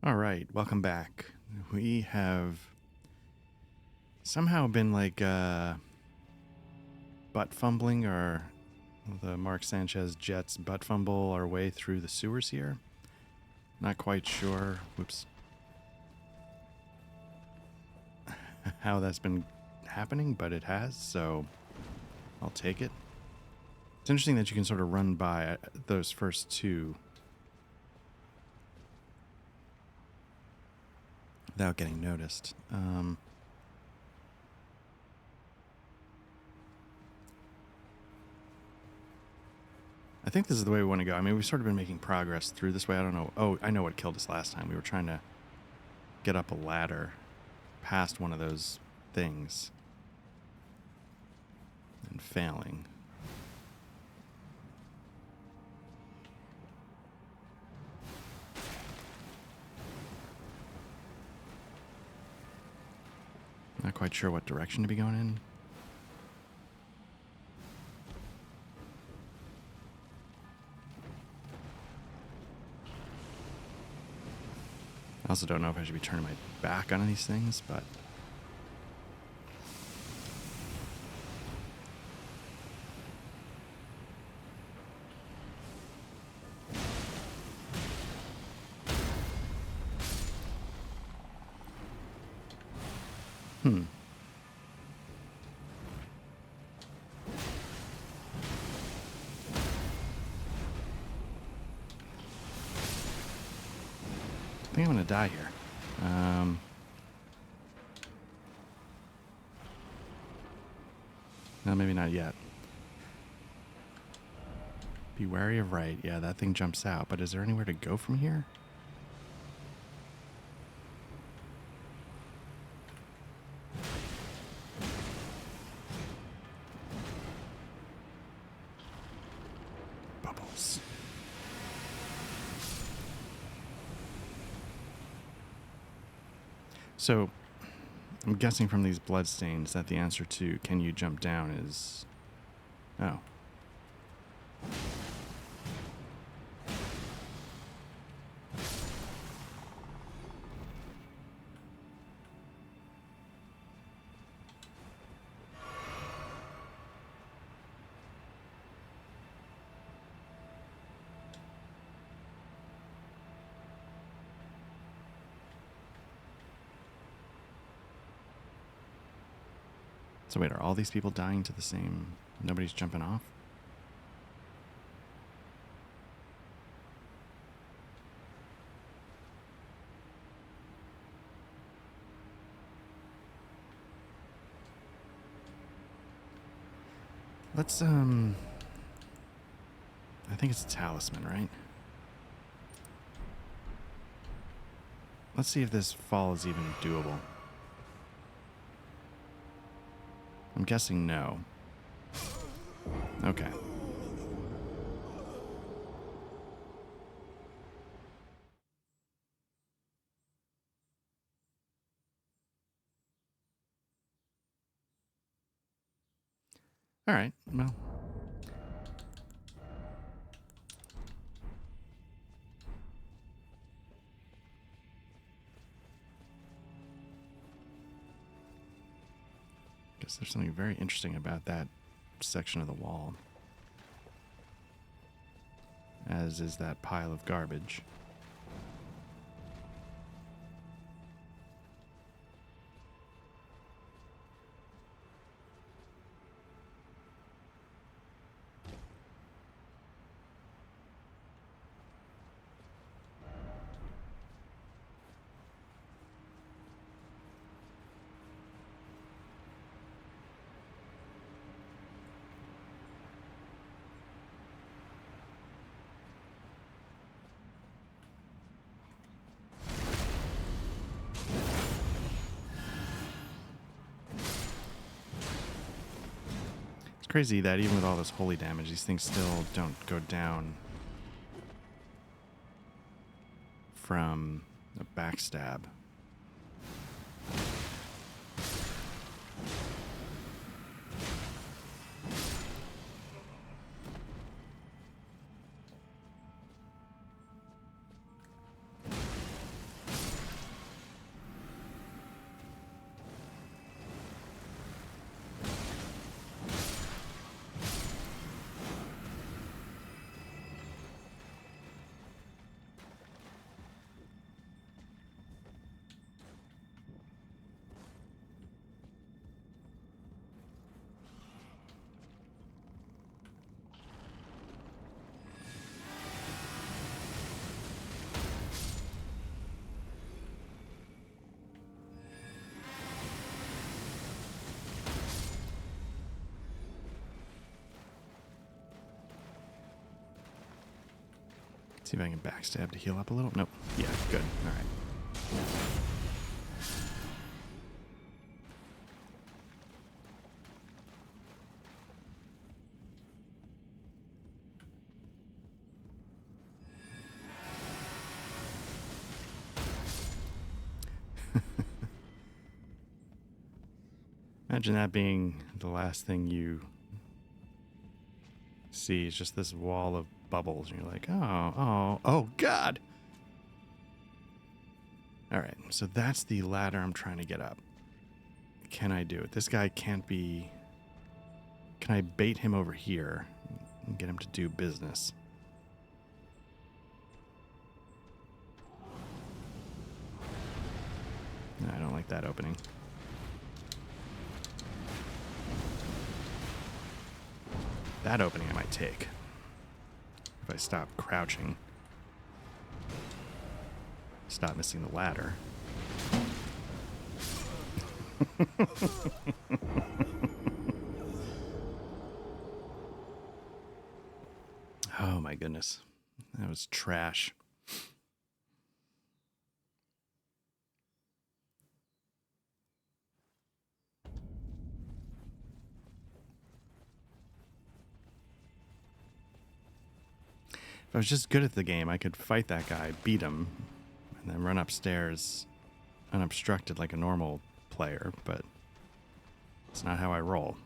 All right, welcome back. We have somehow been butt fumbling or the Mark Sanchez Jets butt fumble our way through the sewers here. Not quite sure, whoops, how that's been happening, but it has, so I'll take it. It's interesting that you can sort of run by those first two without getting noticed. I think this is the way we want to go. I mean, we've sort of been making progress through this way. I don't know. Oh, I know what killed us last time. We were trying to get up a ladder past one of those things and failing. Not quite sure what direction to be going in. I also don't know if I should be turning my back on these things, but I think I'm going to die here. No, maybe not yet. Be wary of right. Yeah, that thing jumps out. But is there anywhere to go from here? Bubbles. So, I'm guessing from these bloodstains that the answer to can you jump down is... Oh. So wait, are all these people dying to the same... Nobody's jumping off? Let's, I think it's a talisman, right? Let's see if this fall is even doable. I'm guessing no. Okay. All right, well. Guess there's something very interesting about that section of the wall. As is that pile of garbage. Crazy that even with all this holy damage, these things still don't go down from a backstab. See if I can backstab to heal up a little. Nope. Yeah, good. All right. Imagine that being the last thing you see. It's just this wall of bubbles. And you're like, oh, God. All right, so that's the ladder I'm trying to get up. Can I do it? This guy can't be... Can I bait him over here and get him to do business? No, I don't like that opening. That opening I might take. If I stop crouching. Stop missing the ladder. Oh my goodness. That was trash. If I was just good at the game, I could fight that guy, beat him, and then run upstairs unobstructed like a normal player, but it's not how I roll.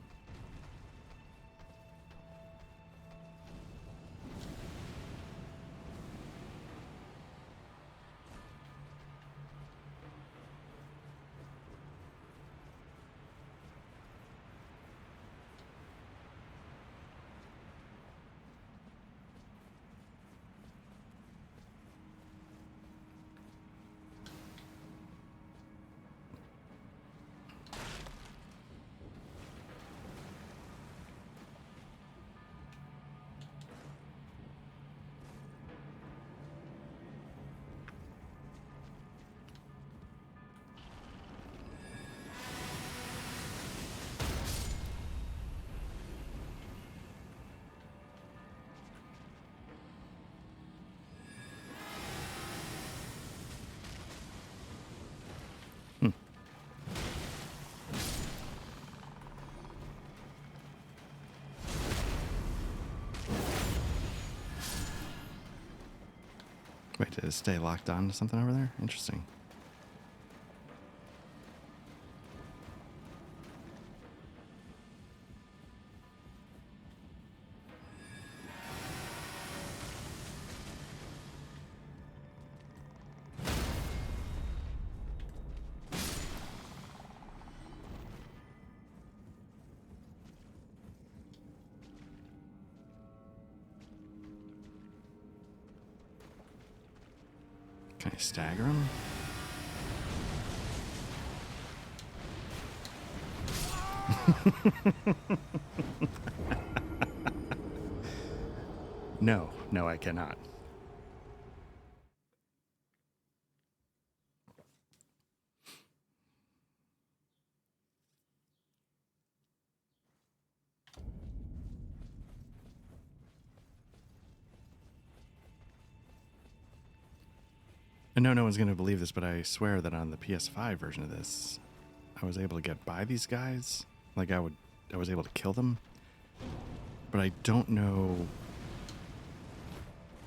Wait, did it stay locked on to something over there? Interesting. Can I stagger him? No, I cannot. I know no one's going to believe this, but I swear that on the PS5 version of this, I was able to get by these guys. Like I was able to kill them. But I don't know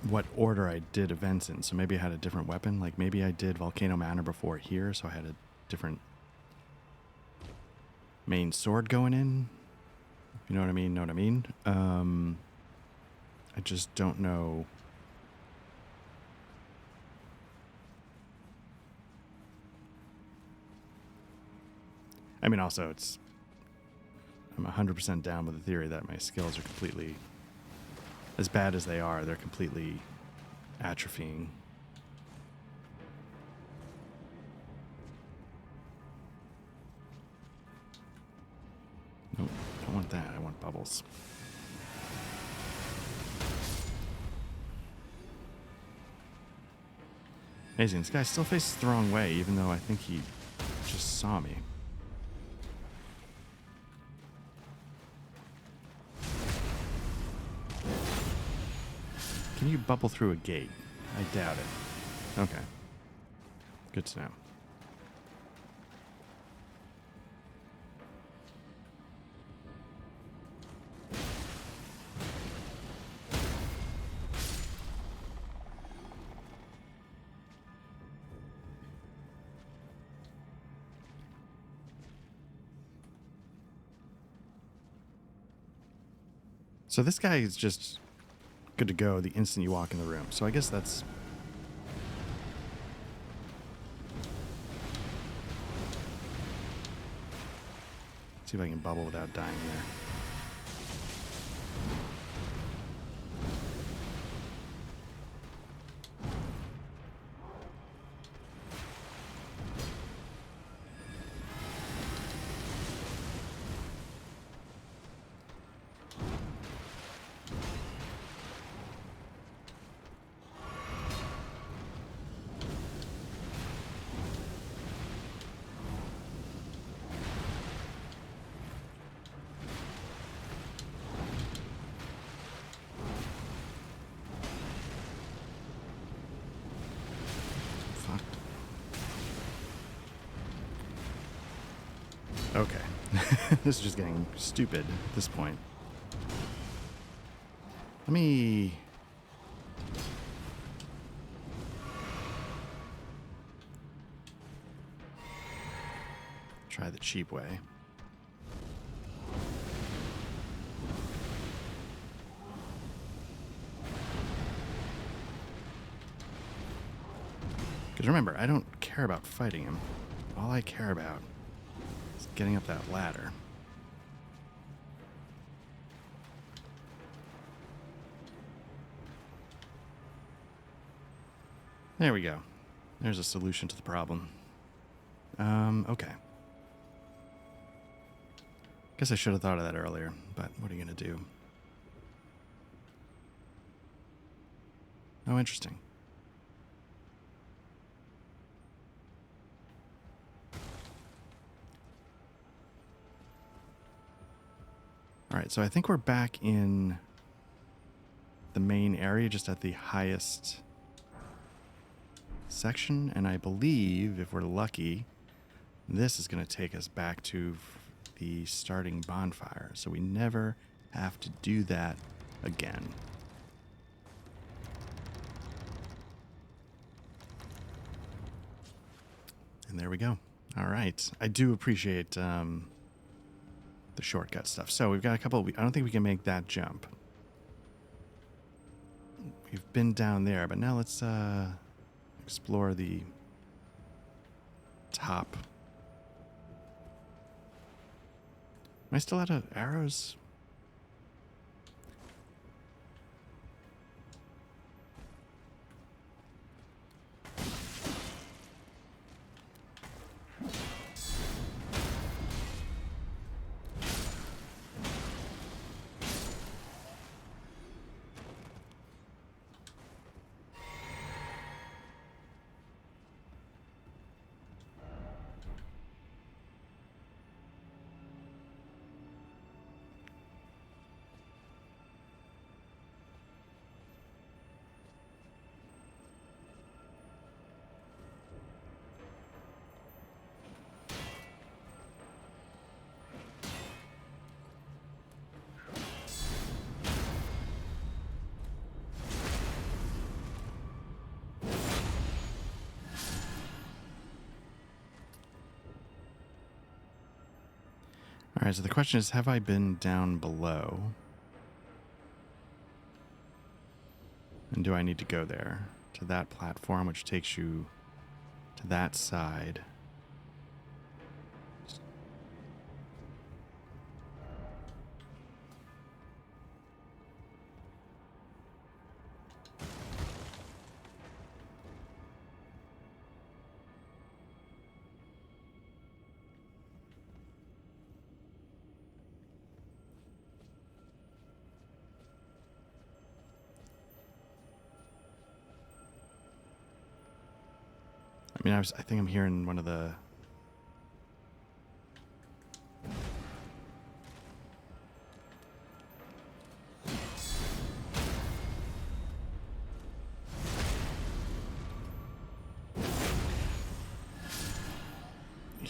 what order I did events in. So maybe I had a different weapon. Like maybe I did Volcano Manor before here, so I had a different main sword going in. You know what I mean? Know what I mean? I just don't know. I mean, also, I'm 100% down with the theory that my skills are completely, as bad as they are, they're completely atrophying. Nope, don't want that. I want bubbles. Amazing. This guy still faces the wrong way, even though I think he just saw me. Can you bubble through a gate? I doubt it. Okay. Good to know. So this guy is just good to go the instant you walk in the room. So I guess that's... See if I can bubble without dying there. Okay. This is just getting stupid at this point. Let me... try the cheap way. Because remember, I don't care about fighting him. All I care about is getting up that ladder. There we go. There's a solution to the problem. Okay. Guess I should have thought of that earlier, but what are you going to do? Oh, interesting. All right, so I think we're back in the main area, just at the highest section, and I believe, if we're lucky, this is going to take us back to the starting bonfire, so we never have to do that again. And there we go. All right. I do appreciate the shortcut stuff. So we've got a couple... I don't think we can make that jump. We've been down there, but now let's explore the top. Am I still out of arrows? All right, so the question is, have I been down below? And do I need to go there? To that platform, which takes you to that side. I mean, I think I'm hearing one of the...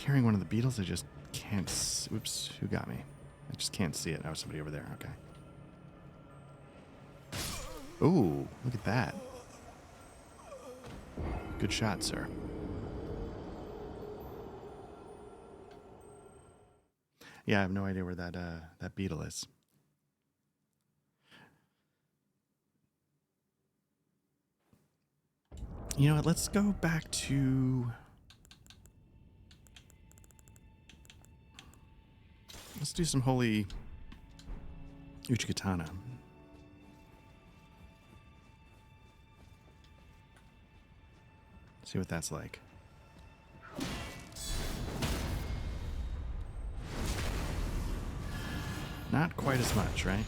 hearing one of the beetles. I just can't... Oops, who got me? I just can't see it. Oh, somebody over there. Okay. Ooh, look at that. Good shot, sir. Yeah, I have no idea where that beetle is. You know what? Let's go back to... Let's do some holy Uchikatana. See what that's like. Not quite as much, right?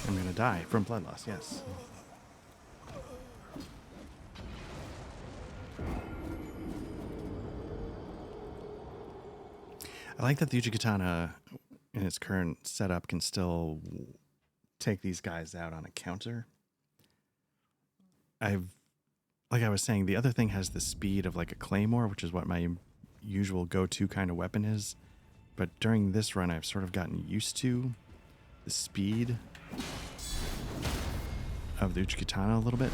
I'm gonna die from blood loss, yes. I like that the Uchikatana in its current setup can still take these guys out on a counter. Like I was saying, the other thing has the speed of like a claymore, which is what my usual go-to kind of weapon is. But during this run, I've sort of gotten used to the speed of the Uchikatana a little bit.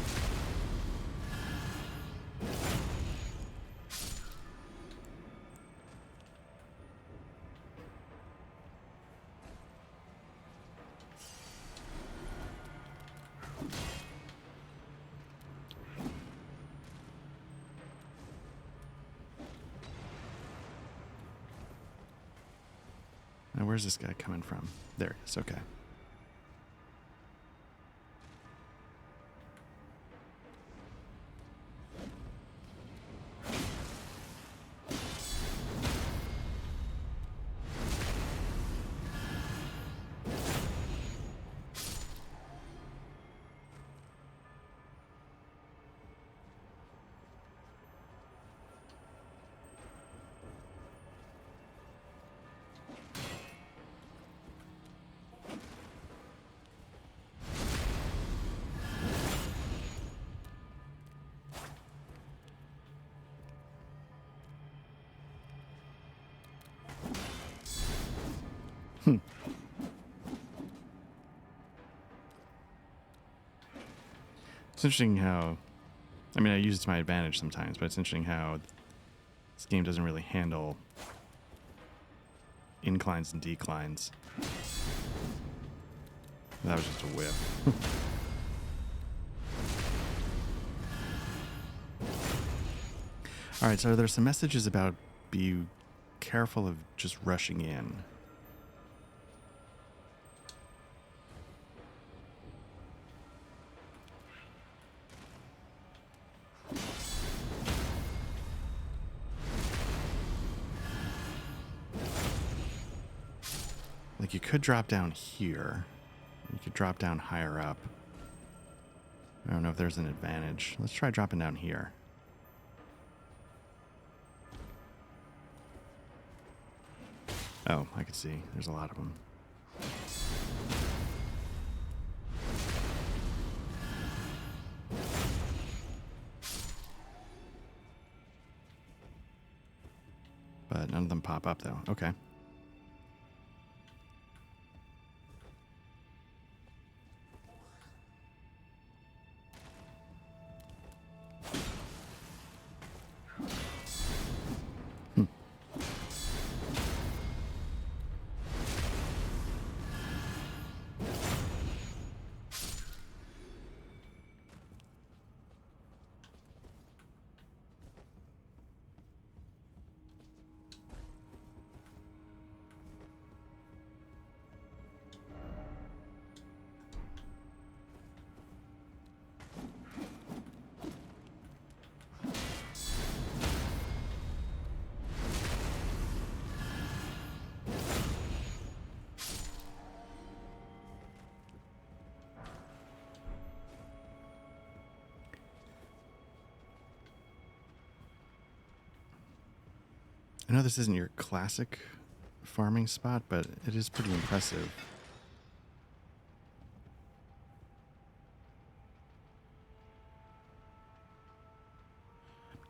Now, where's this guy coming from? There it is. Okay. It's interesting how, I mean, I use it to my advantage sometimes, but it's interesting how this game doesn't really handle inclines and declines. That was just a whiff. All right, so there's some messages about be careful of just rushing in. Like, you could drop down here. You could drop down higher up. I don't know if there's an advantage. Let's try dropping down here. Oh, I can see. There's a lot of them. But none of them pop up, though. Okay. know this isn't your classic farming spot, but it is pretty impressive.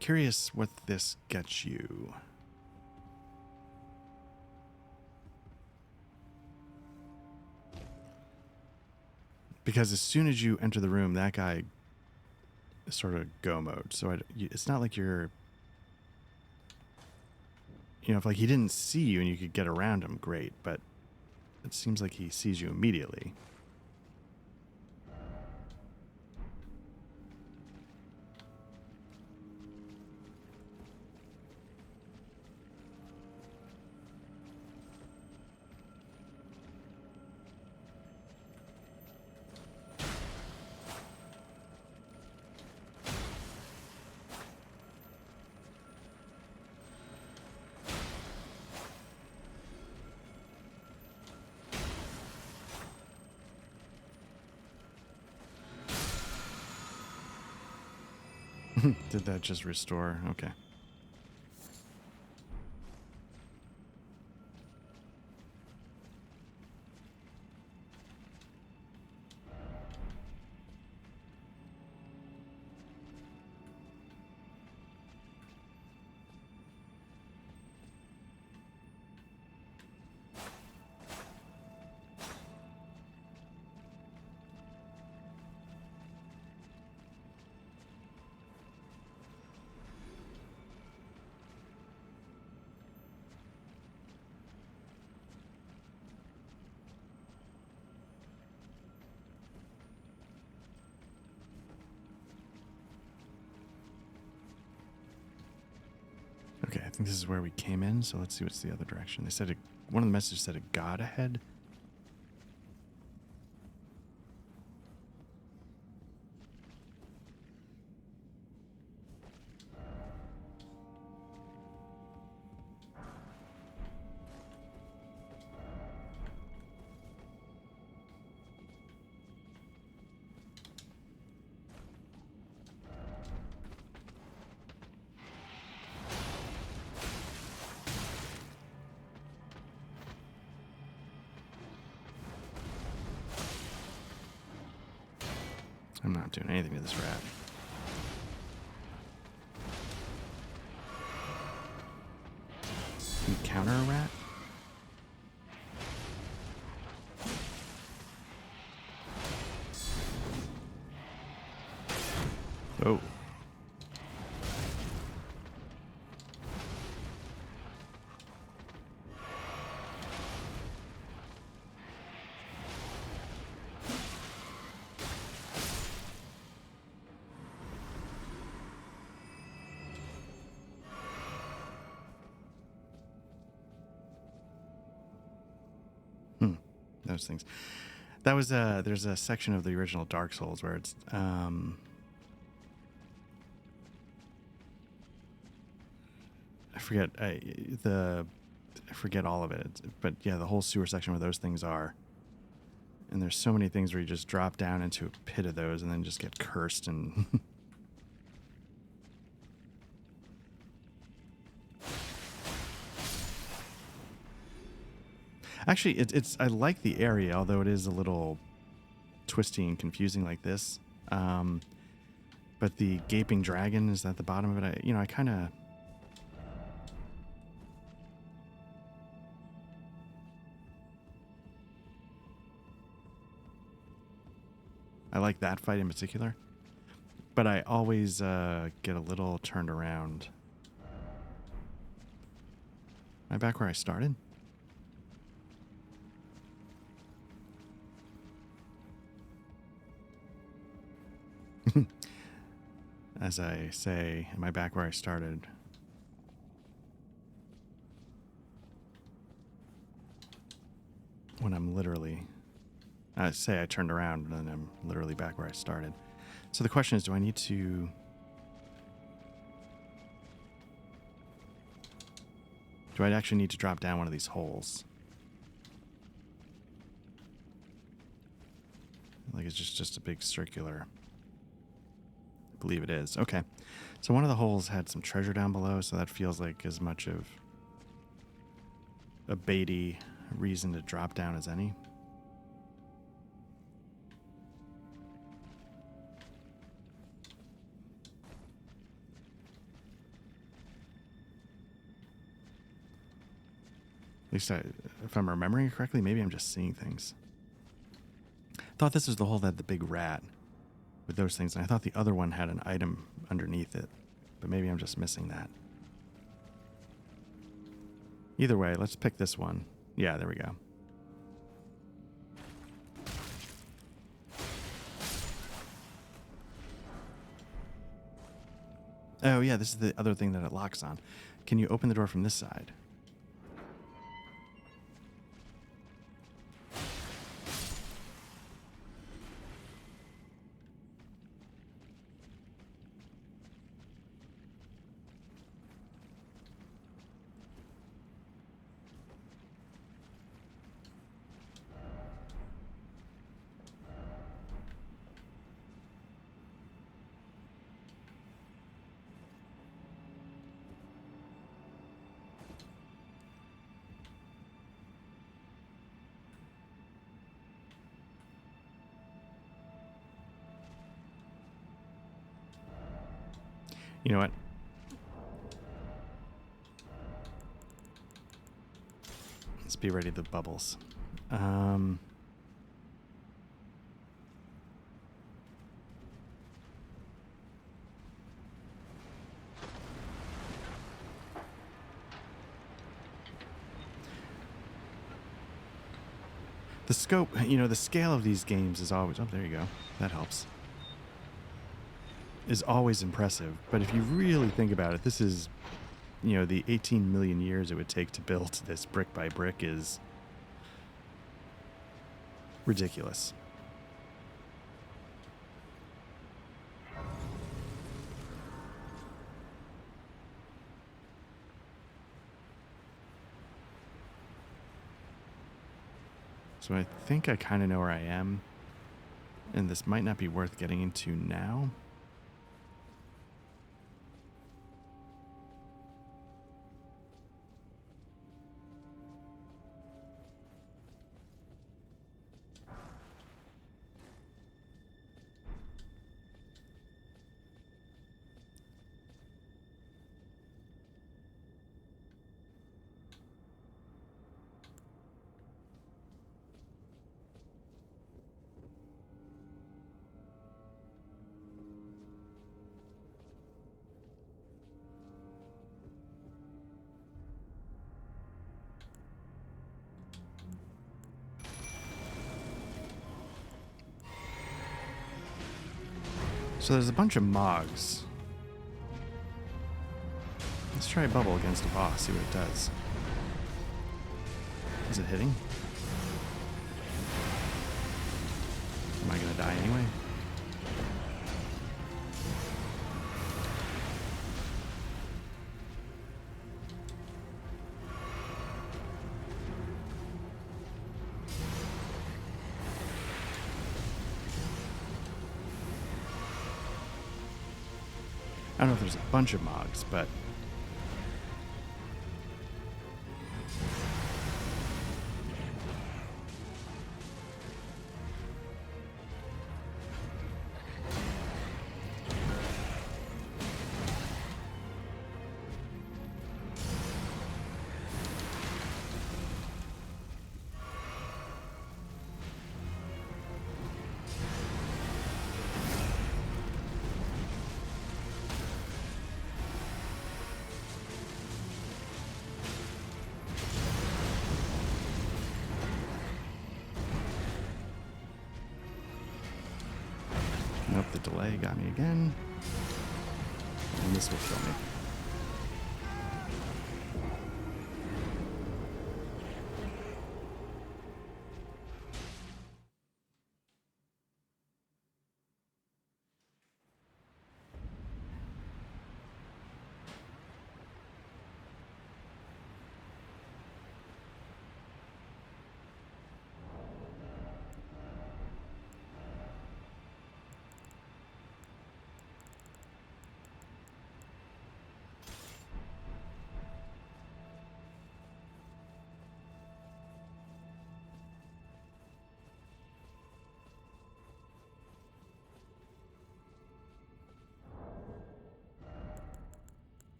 Curious what this gets you. Because as soon as you enter the room, that guy is sort of go mode. So it's not like you're, if like he didn't see you and you could get around him, great. But it seems like he sees you immediately. Did that just restore? Okay. Okay, I think this is where we came in, so let's see what's the other direction. They said one of the messages said a god ahead. I'm not doing anything to this rat. Can you counter a rat? Oh. Those things. That was there's a section of the original Dark Souls where it's I forget all of it, but yeah, the whole sewer section where those things are. And there's so many things where you just drop down into a pit of those and then just get cursed and actually, it's I like the area, although it is a little twisty and confusing like this. But the gaping dragon is at the bottom of it. I kind of. I like that fight in particular. But I always get a little turned around. Am I back where I started? As I say, am I back where I started? When I'm literally... I say I turned around and then I'm literally back where I started. So the question is, do I need to... Do I actually need to drop down one of these holes? Like it's just a big circular... I believe it is. Okay. So one of the holes had some treasure down below, so that feels like as much of a baity reason to drop down as any. At least if I'm remembering it correctly, maybe I'm just seeing things. I thought this was the hole that had the big rat with those things, and I thought the other one had an item underneath it, but maybe I'm just missing that. Either way, let's pick this one. Yeah, there we go. Oh yeah, this is the other thing that it locks on. Can you open the door from this side? You know what? Let's be ready to bubbles. The scope, you know, the scale of these games is always... Oh, there you go. That helps. Is always impressive. But if you really think about it, this is, you know, the 18 million years it would take to build this brick by brick is ridiculous. So I think I kind of know where I am, and this might not be worth getting into now. So there's a bunch of Mogs. Let's try a bubble against a boss, see what it does. Is it hitting? Am I gonna die anyway? I don't know if there's a bunch of Mogs, but nope, the delay got me again. And this will kill me.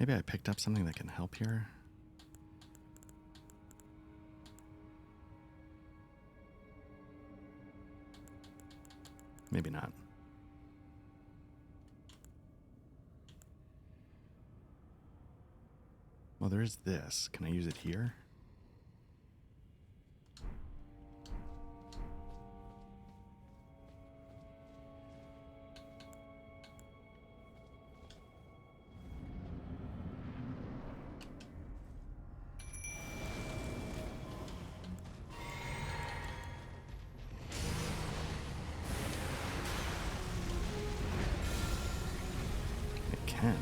Maybe I picked up something that can help here. Maybe not. Well, there is this. Can I use it here? It can.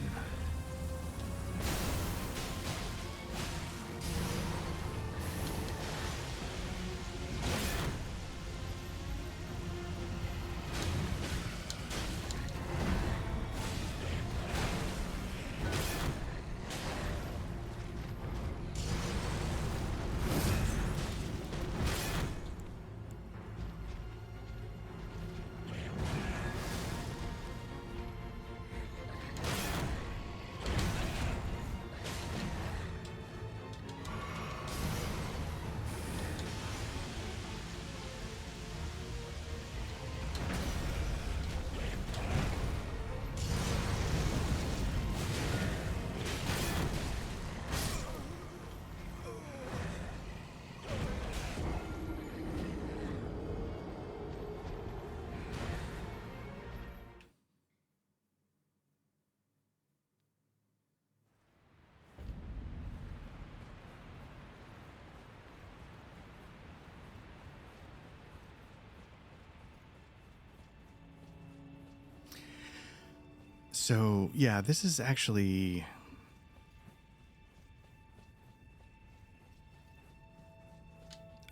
So, yeah, this is actually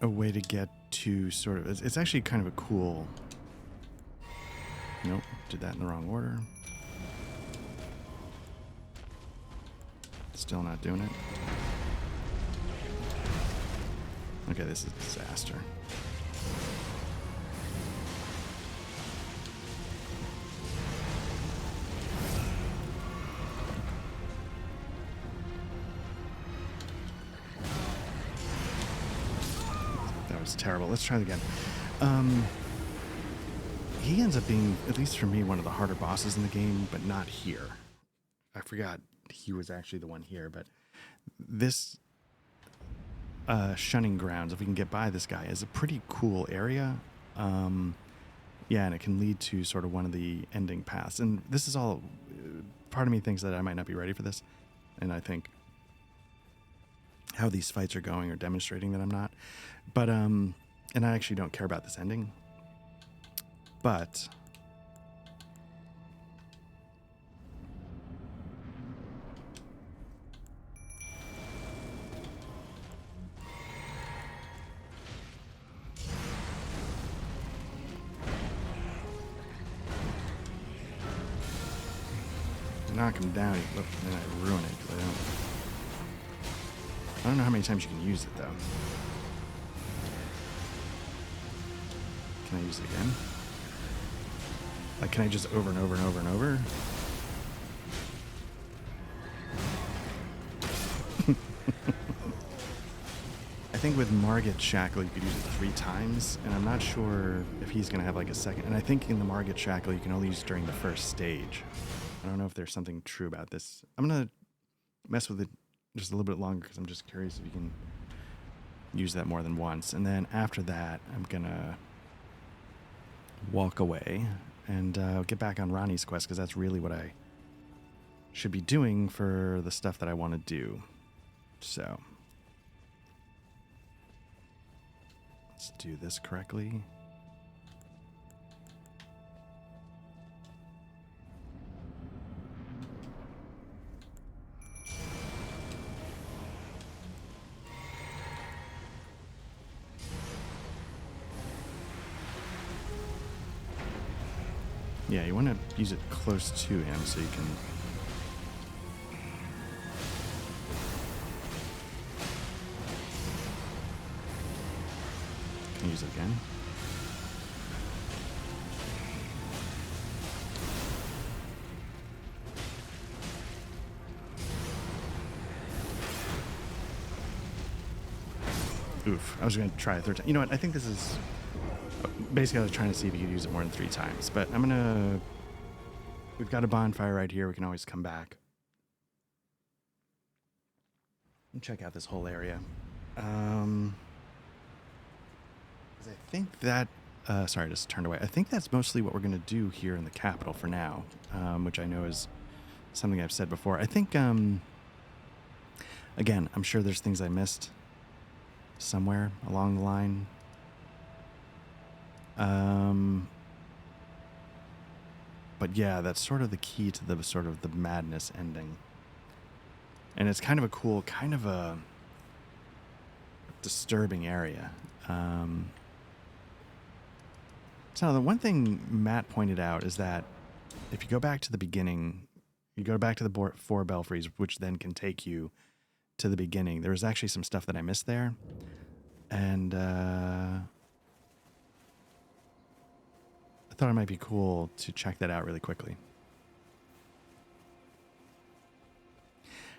a way to get to sort of... It's actually kind of a cool... Nope, did that in the wrong order. Still not doing it. Okay, this is a disaster. Terrible. Let's try it again. He ends up being, at least for me, one of the harder bosses in the game, but not here. I forgot he was actually the one here, but this shunning grounds, if we can get by this guy, is a pretty cool area. Yeah, and it can lead to sort of one of the ending paths. And this is all, part of me thinks that I might not be ready for this, and I think how these fights are going are demonstrating that I'm not. But, and I actually don't care about this ending. But... I knock him down, and then I ruin it, because I don't know how many times you can use it, though. Can I use it again? Like, can I just over and over and over and over? I think with Margit Shackle, you could use it 3 times, and I'm not sure if he's going to have, like, a second. And I think in the Margit Shackle, you can only use it during the first stage. I don't know if there's something true about this. I'm going to mess with it just a little bit longer, because I'm just curious if you can use that more than once. And then after that, I'm going to walk away and get back on Ronnie's quest, because that's really what I should be doing for the stuff that I want to do. So let's do this correctly. Yeah, you want to use it close to him so you can... Can use it again. Oof. I was going to try a third time. You know what? I think this is... Basically, I was trying to see if you could use it more than 3 times. But I'm going to... We've got a bonfire right here. We can always come back and check out this whole area. 'Cause I think that... sorry, I just turned away. I think that's mostly what we're going to do here in the capital for now, which I know is something I've said before. I think, again, I'm sure there's things I missed somewhere along the line. But yeah, that's sort of the key to the sort of the madness ending. And it's kind of a cool, kind of a disturbing area. So the one thing Matt pointed out is that if you go back to the beginning, you go back to the 4 belfries, which then can take you to the beginning. There was actually some stuff that I missed there. And I thought it might be cool to check that out really quickly.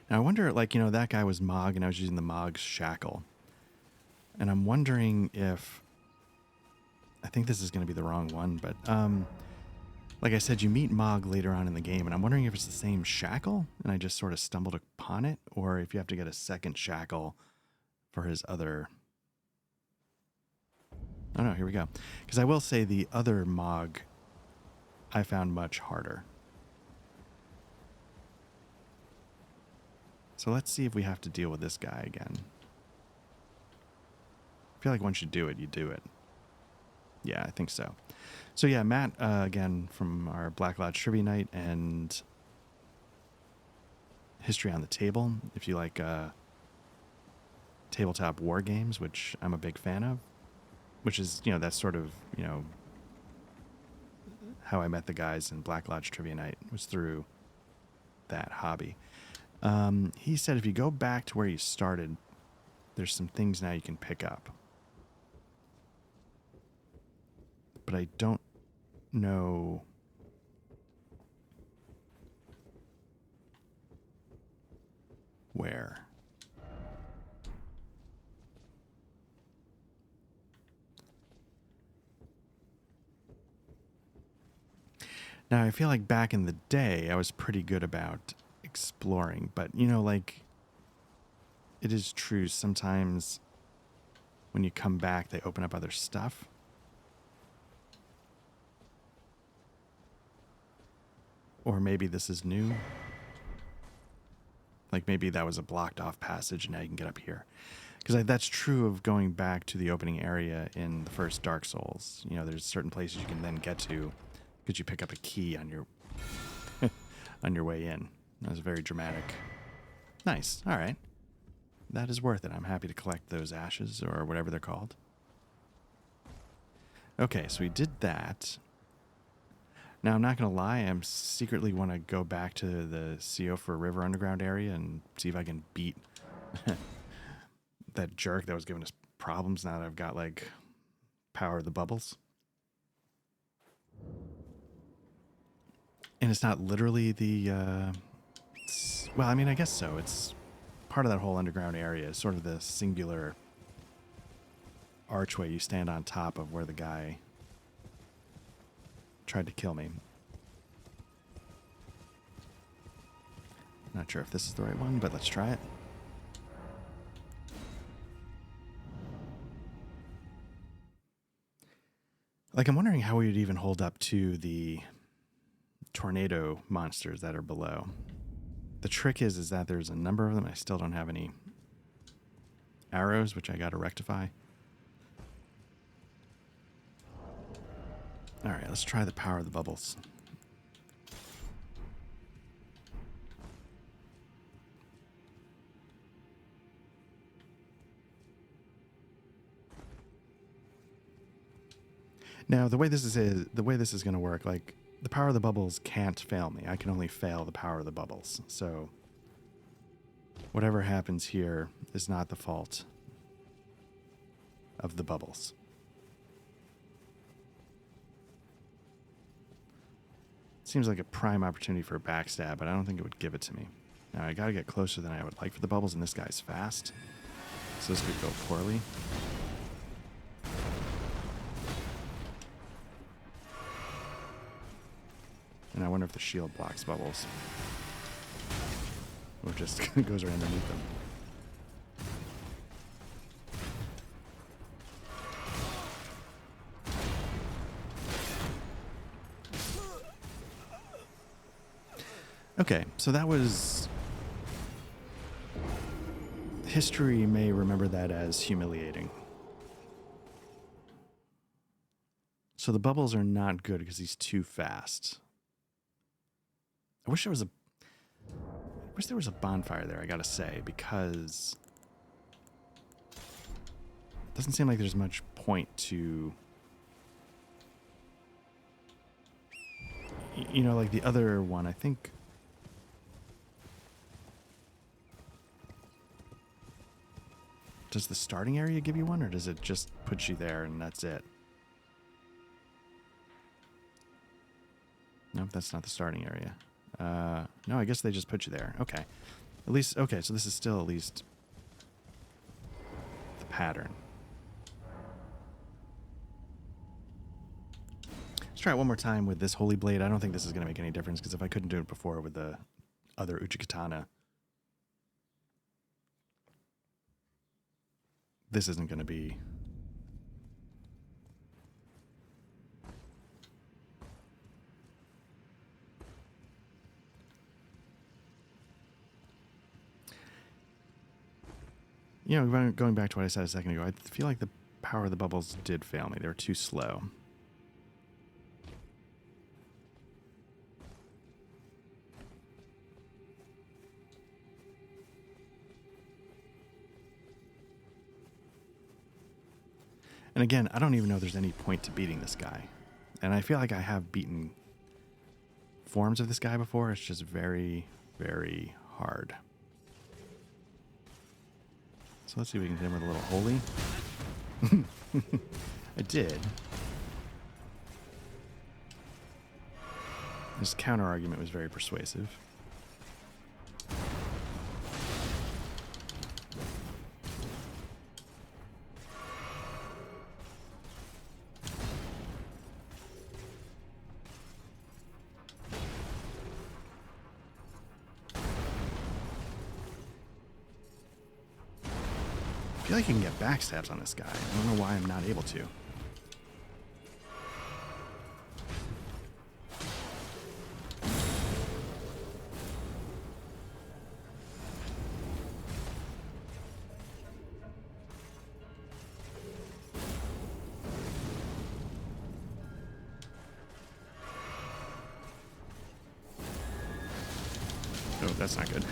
Now I wonder, like, you know, that guy was Mog and I was using the Mog's shackle. And I'm wondering if... I think this is going to be the wrong one, but like I said, you meet Mog later on in the game, and I'm wondering if it's the same shackle, and I just sort of stumbled upon it, or if you have to get a second shackle for his other... Oh no, here we go. Because I will say the other Mog I found much harder. So let's see if we have to deal with this guy again. I feel like once you do it, you do it. Yeah, I think so. So yeah, Matt, again, from our Black Lodge Trivia Night and History on the Table, if you like tabletop war games, which I'm a big fan of, which is, you know, that's sort of, you know, how I met the guys in Black Lodge Trivia Night, was through that hobby. He said if you go back to where you started, there's some things now you can pick up. But I don't know where. Now, I feel like back in the day, I was pretty good about exploring, but, you know, like, it is true sometimes when you come back, they open up other stuff. Or maybe this is new. Like maybe that was a blocked off passage and now you can get up here. Because that's true of going back to the opening area in the first Dark Souls. You know, there's certain places you can then get to because you pick up a key on your on your way in. That was very dramatic. Nice. All right. That is worth it. I'm happy to collect those ashes or whatever they're called. Okay, so we did that. Now, I'm not going to lie, I secretly want to go back to the Seofor River Underground area and see if I can beat that jerk that was giving us problems now that I've got, like, power of the bubbles. And it's not literally the, well, I mean, I guess so. It's part of that whole underground area. It's sort of the singular archway you stand on top of where the guy tried to kill me. Not sure if this is the right one, but let's try it. Like, I'm wondering how we would even hold up to the tornado monsters that are below. The trick is that there's a number of them. I still don't have any arrows, which I got to rectify. All right, let's try the power of the bubbles. Now, the way this is going to work, like, the power of the bubbles can't fail me. I can only fail the power of the bubbles. So whatever happens here is not the fault of the bubbles. Seems like a prime opportunity for a backstab, but I don't think it would give it to me. Now, I got to get closer than I would like for the bubbles, and this guy's fast. So this could go poorly. And I wonder if the shield blocks bubbles. Or just goes right underneath them. Okay, so that was... History may remember that as humiliating. So the bubbles are not good because he's too fast. I wish there was a bonfire there, I gotta say, because it doesn't seem like there's much point to... You know, like the other one, I think... Does the starting area give you one, or does it just put you there and that's it? Nope, that's not the starting area. No, I guess they just put you there. Okay. At least, okay, so this is still at least the pattern. Let's try it one more time with this Holy Blade. I don't think this is going to make any difference, because if I couldn't do it before with the other Uchikatana, this isn't going to be... You know, going back to what I said a second ago, I feel like the power of the bubbles did fail me. They were too slow. And again, I don't even know if there's any point to beating this guy. And I feel like I have beaten forms of this guy before. It's just very, very hard. So let's see if we can hit him with a little holy. I did. His counter argument was very persuasive. I feel like you can get backstabs on this guy. I don't know why I'm not able to. Oh, that's not good.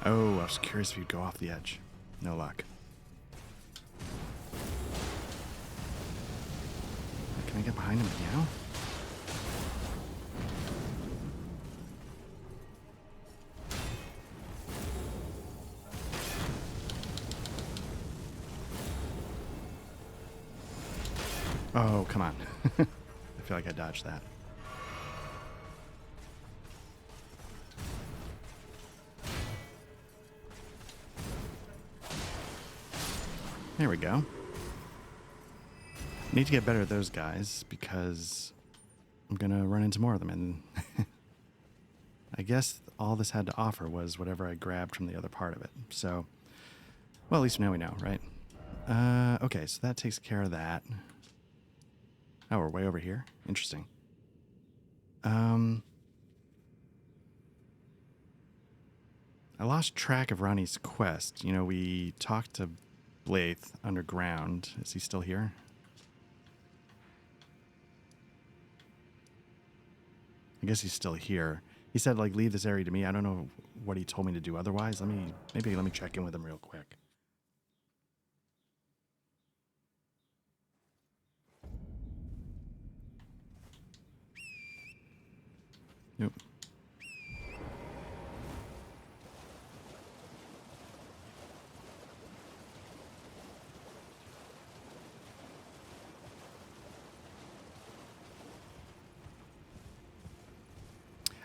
Oh, I was curious if you'd go off the edge. No luck. Can I get behind him now? Oh, come on. I feel like I dodged that. There we go. Need to get better at those guys because I'm going to run into more of them. And I guess all this had to offer was whatever I grabbed from the other part of it. So, well, at least now we know, right? Okay, so that takes care of that. Oh, we're way over here? Interesting. I lost track of Ronnie's quest. You know, we talked to Blaith underground. Is he still here? I guess he's still here. He said, like, leave this area to me. I don't know what he told me to do otherwise. Maybe let me check in with him real quick. Nope.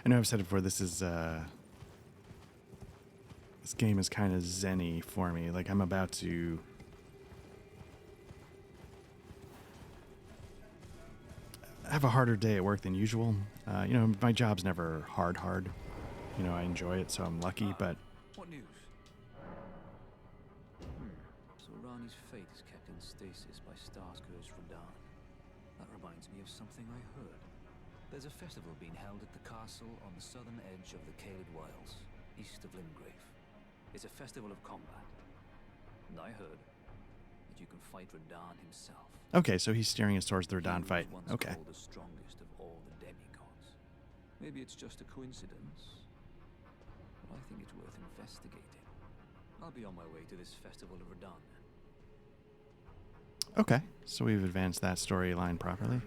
I know I've said it before, this game is kind of zen-y for me. Like, I'm about to have a harder day at work than usual. You know, my job's never hard. You know, I enjoy it, so I'm lucky, but... What news? So Rani's fate is kept in stasis by Starscourge Radahn. That reminds me of something I heard. There's a festival being held at the castle on the southern edge of the Caelid Wilds, east of Limgrave. It's a festival of combat. And I heard that you can fight Radahn himself. Okay, so he's steering us towards the Radahn fight. Okay. Called the strongest of all the demigods. Maybe it's just a coincidence, but I think it's worth investigating. I'll be on my way to this festival of Radahn then. Okay, so we've advanced that storyline properly.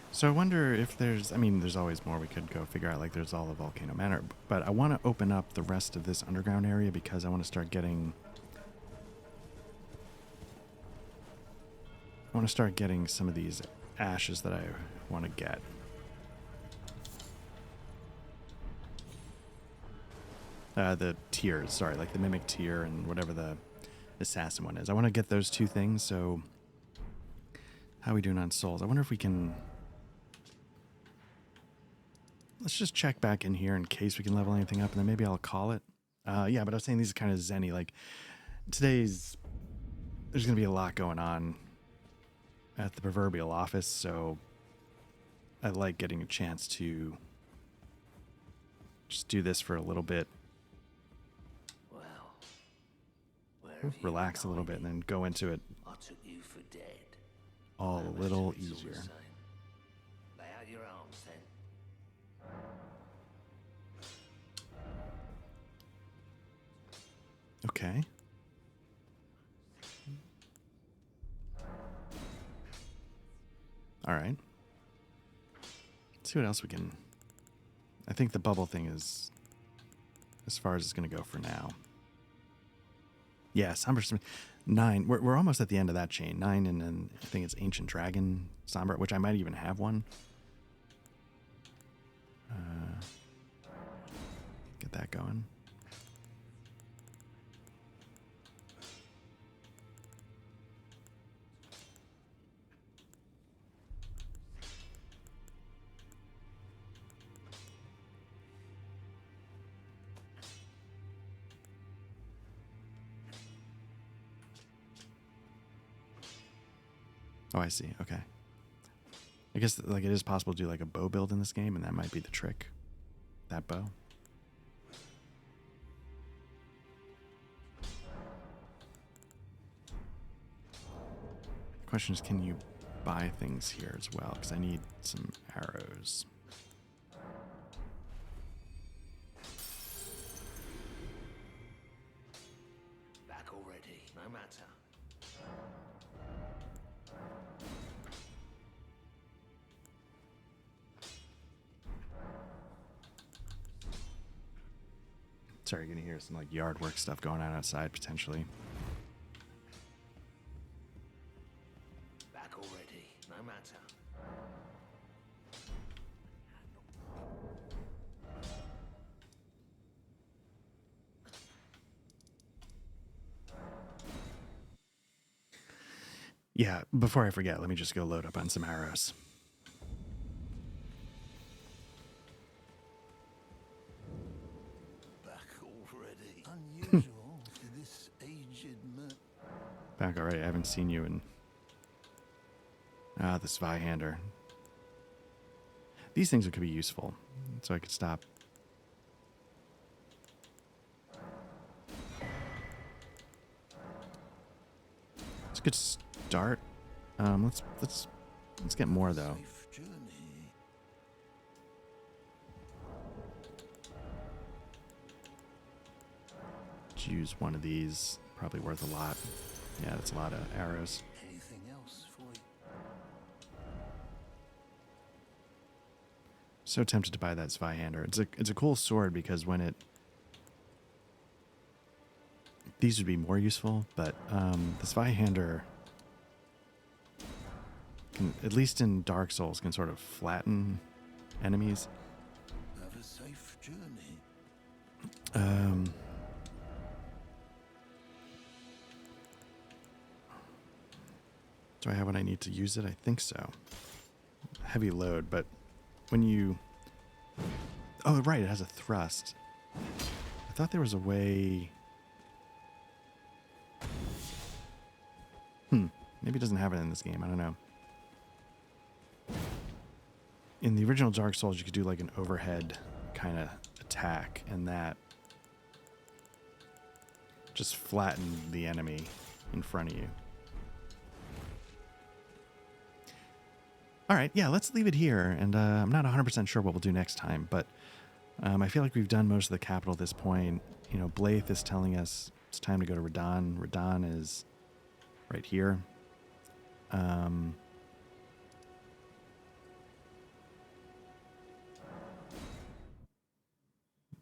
So I wonder if there's, I mean, there's always more we could go figure out, like there's all of Volcano Manor, but I want to open up the rest of this underground area because I want to start getting, some of these ashes that I want to get. The tiers, sorry, like the Mimic tier and whatever the Assassin one is. I want to get those two things, so how are we doing on souls? I wonder if we can... Let's just check back in here in case we can level anything up, and then maybe I'll call it. Yeah, but I was saying these are kind of zen-y. Like, there's going to be a lot going on at the proverbial office, so I like getting a chance to just do this for a little bit. Well, relax a little bit, and then go into it I took you for dead. all a little easier. Lay out your arms then. Okay. All right. Let's see what else we can... I think the bubble thing is as far as it's going to go for now. Yeah, Somber 9. We're almost at the end of that chain. 9, and then I think it's Ancient Dragon Somber, which I might even have one. Get that going. Oh, I see. Okay. I guess like it is possible to do like a bow build in this game, and that might be the trick. That bow. The question is, can you buy things here as well? Because I need some arrows. Back already, no matter. Sorry, you're gonna hear some like yard work stuff going on outside potentially. Back already, no matter. Yeah, before I forget, let me just go load up on some arrows. Back already. Unusual for this aged man. Back already. I haven't seen you in... the Zweihander. These things could be useful, so I could stop. Good start. Let's get more though. Safe journey. Let's use one of these. Probably worth a lot. Yeah, that's a lot of arrows. Anything else for you? So tempted to buy that Zweihander. It's a cool sword because when it these would be more useful, but the Zweihander can, at least in Dark Souls, can sort of flatten enemies. Have a safe journey. Do I have what I need to use it? I think so. Heavy load, but when you... Oh, right, it has a thrust. I thought there was a way... Maybe it doesn't have it in this game. I don't know. In the original Dark Souls, you could do like an overhead kind of attack, and that just flattened the enemy in front of you. All right, yeah, let's leave it here, and I'm not 100% sure what we'll do next time, but I feel like we've done most of the capital at this point. You know, Blythe is telling us it's time to go to Radahn. Radahn is right here.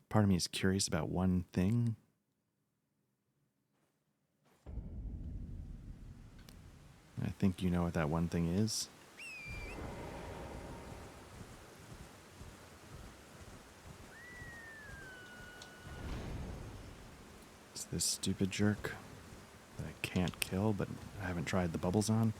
Part of me is curious about one thing. I think you know what that one thing is. It's this stupid jerk that I can't kill, but I haven't tried the bubbles on.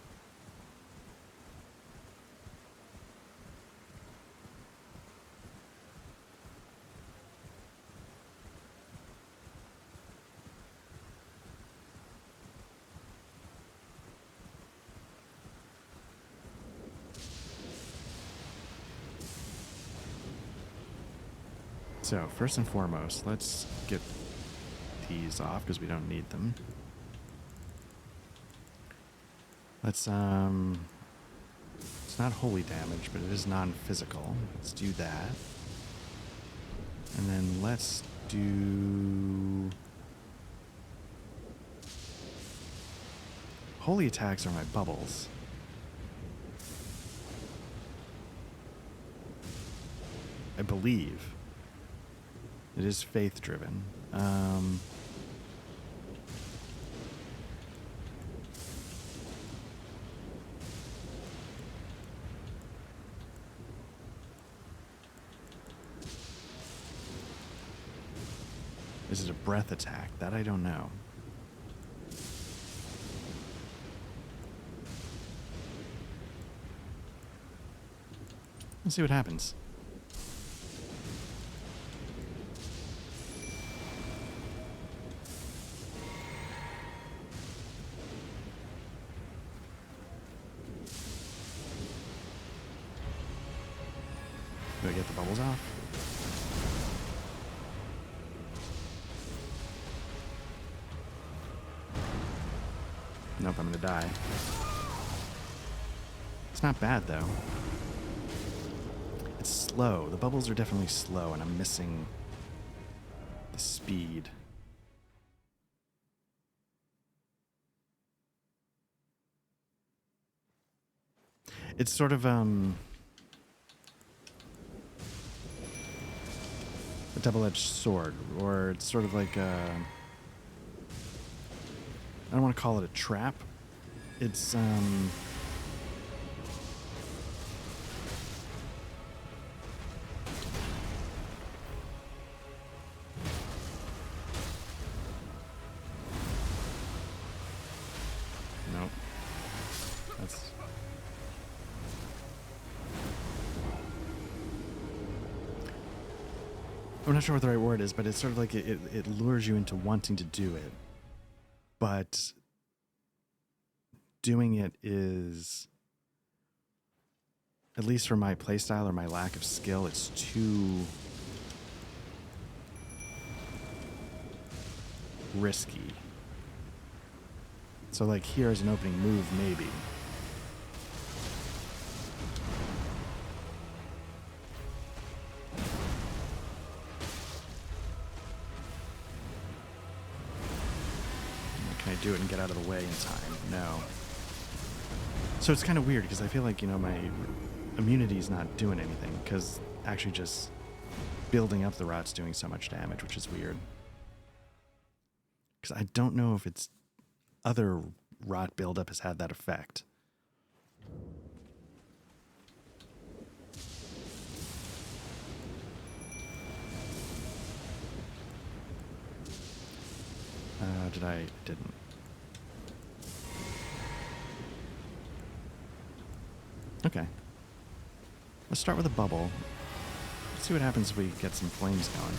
So, first and foremost, let's get these off because we don't need them. Let's, it's not holy damage, but it is non-physical. Let's do that. And then let's do... Holy attacks are my bubbles. I believe. It is faith-driven. Is it a breath attack? That I don't know. Let's see what happens. Do I get the bubbles off? Nope, I'm gonna die. It's not bad though. It's slow. The bubbles are definitely slow, and I'm missing the speed. It's sort of a double-edged sword, or it's sort of like a... I don't want to call it a trap. It's nope. That's... I'm not sure what the right word is, but it's sort of like it lures you into wanting to do it. But doing it is, at least for my playstyle or my lack of skill, it's too risky. So, like, here is an opening move, maybe. Can I do it and get out of the way in time? No. So it's kind of weird because I feel like, you know, my immunity is not doing anything because actually just building up the rot's doing so much damage, which is weird. Because I don't know if it's other rot buildup has had that effect. Didn't. Okay. Let's start with a bubble. Let's see what happens if we get some flames going.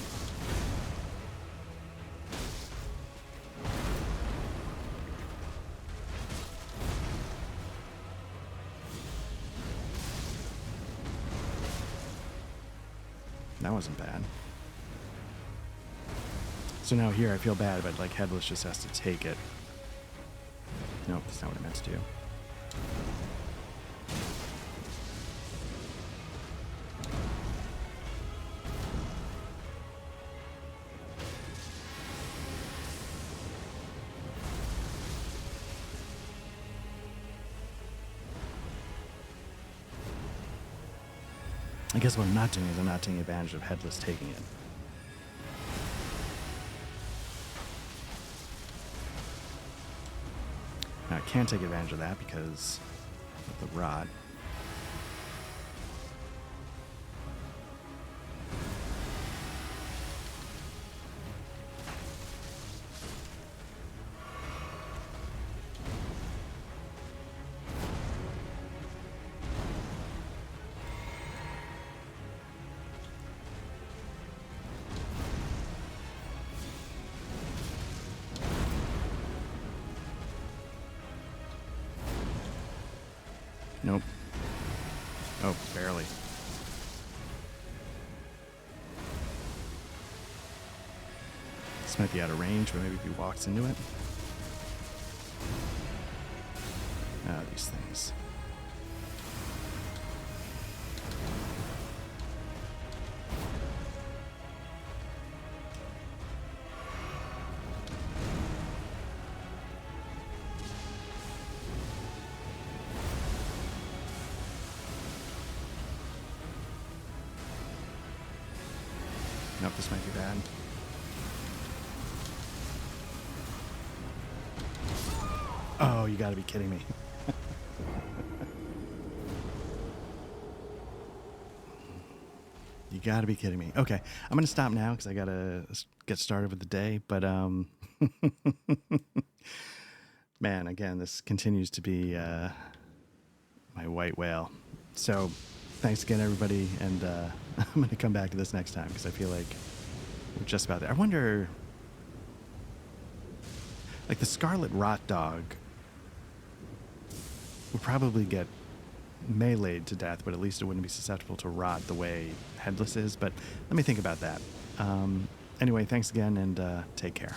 That wasn't bad. So now here I feel bad, but like Headless just has to take it. Nope, that's not what I meant to do. I guess what I'm not doing is I'm not taking advantage of Headless taking it. Now I can't take advantage of that because of the rod. Nope. Oh, barely. This might be out of range, but maybe if he walks into it. Ah, these things. Nope, this might be bad. Oh, you gotta be kidding me. You gotta be kidding me. Okay, I'm gonna stop now because I gotta get started with the day. But man, again, this continues to be my white whale. So thanks again, everybody, and I'm gonna come back to this next time because I feel like we're just about there. I wonder, like the Scarlet Rot Dog would probably get meleeed to death, but at least it wouldn't be susceptible to rot the way Headless is. But let me think about that. Anyway, thanks again, and take care.